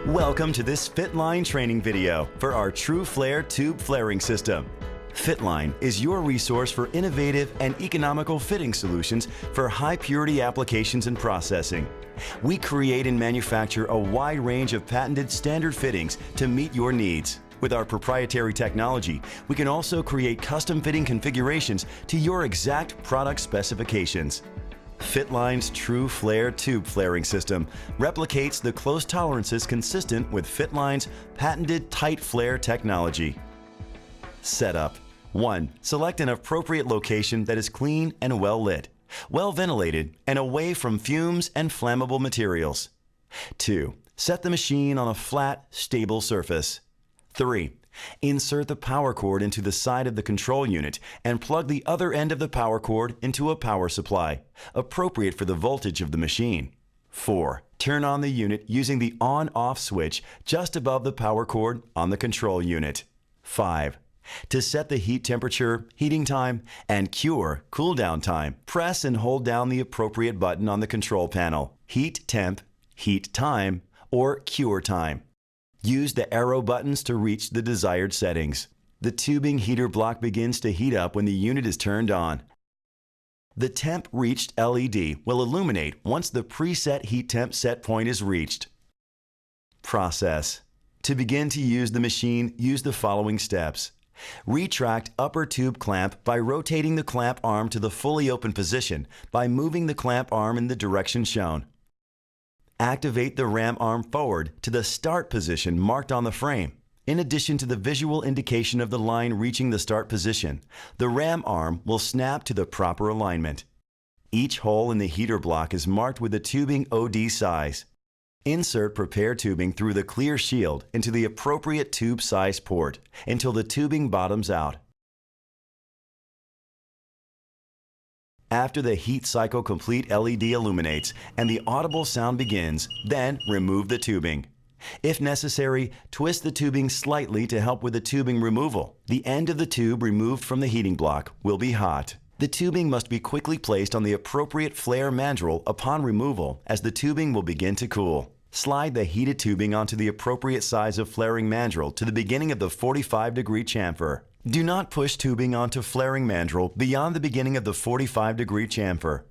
Welcome to this Fitline training video for our TruFlare tube flaring system. Fitline is your resource for innovative and economical fitting solutions for high purity applications and processing. We create and manufacture a wide range of patented standard fittings to meet your needs. With our proprietary technology, we can also create custom fitting configurations to your exact product specifications. Fitline's TruFlare tube flaring system replicates the close tolerances consistent with Fitline's patented tight flare technology. Setup. 1. Select an appropriate location that is clean and well lit, well ventilated, and away from fumes and flammable materials. 2. Set the machine on a flat, stable surface. 3. Insert the power cord into the side of the control unit and plug the other end of the power cord into a power supply, appropriate for the voltage of the machine. 4. Turn on the unit using the on-off switch just above the power cord on the control unit. 5. To set the heat temperature, heating time, and cure, cool down time, press and hold down the appropriate button on the control panel, heat temp, heat time, or cure time. Use the arrow buttons to reach the desired settings. The tubing heater block begins to heat up when the unit is turned on. The temp reached LED will illuminate once the preset heat temp set point is reached. Process. To begin to use the machine, use the following steps. Retract upper tube clamp by rotating the clamp arm to the fully open position by moving the clamp arm in the direction shown. Activate the ram arm forward to the start position marked on the frame. In addition to the visual indication of the line reaching the start position, the ram arm will snap to the proper alignment. Each hole in the heater block is marked with the tubing OD size. Insert prepared tubing through the clear shield into the appropriate tube size port until the tubing bottoms out. After the heat cycle complete LED illuminates and the audible sound begins, then remove the tubing. If necessary, twist the tubing slightly to help with the tubing removal. The end of the tube removed from the heating block will be hot. The tubing must be quickly placed on the appropriate flare mandrel upon removal as the tubing will begin to cool. Slide the heated tubing onto the appropriate size of flaring mandrel to the beginning of the 45-degree chamfer. Do not push tubing onto flaring mandrel beyond the beginning of the 45-degree chamfer.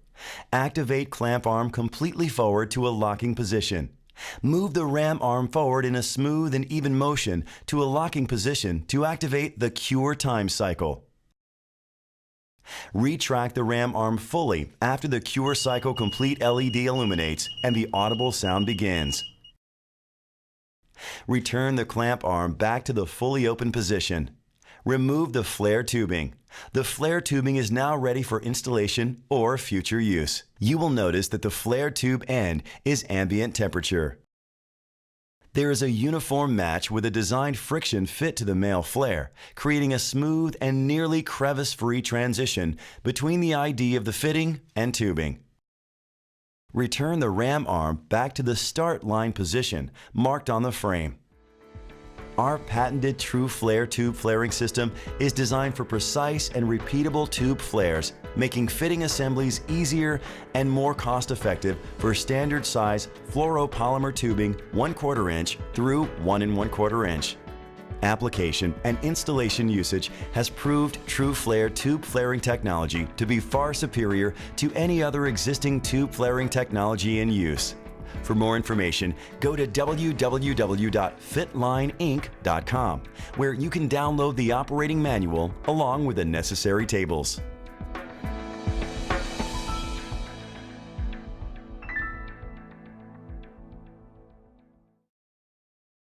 Activate clamp arm completely forward to a locking position. Move the ram arm forward in a smooth and even motion to a locking position to activate the cure time cycle. Retract the ram arm fully after the cure cycle complete LED illuminates and the audible sound begins. Return the clamp arm back to the fully open position. Remove the flare tubing. The flare tubing is now ready for installation or future use. You will notice that the flare tube end is ambient temperature. There is a uniform match with a designed friction fit to the male flare, creating a smooth and nearly crevice-free transition between the ID of the fitting and tubing. Return the ram arm back to the start line position marked on the frame. Our patented TruFlare tube flaring system is designed for precise and repeatable tube flares, making fitting assemblies easier and more cost-effective for standard size fluoropolymer tubing 1/4 inch through 1 1/4 inch. Application and installation usage has proved TruFlare tube flaring technology to be far superior to any other existing tube flaring technology in use. For more information, go to www.fitlineinc.com, where you can download the operating manual along with the necessary tables.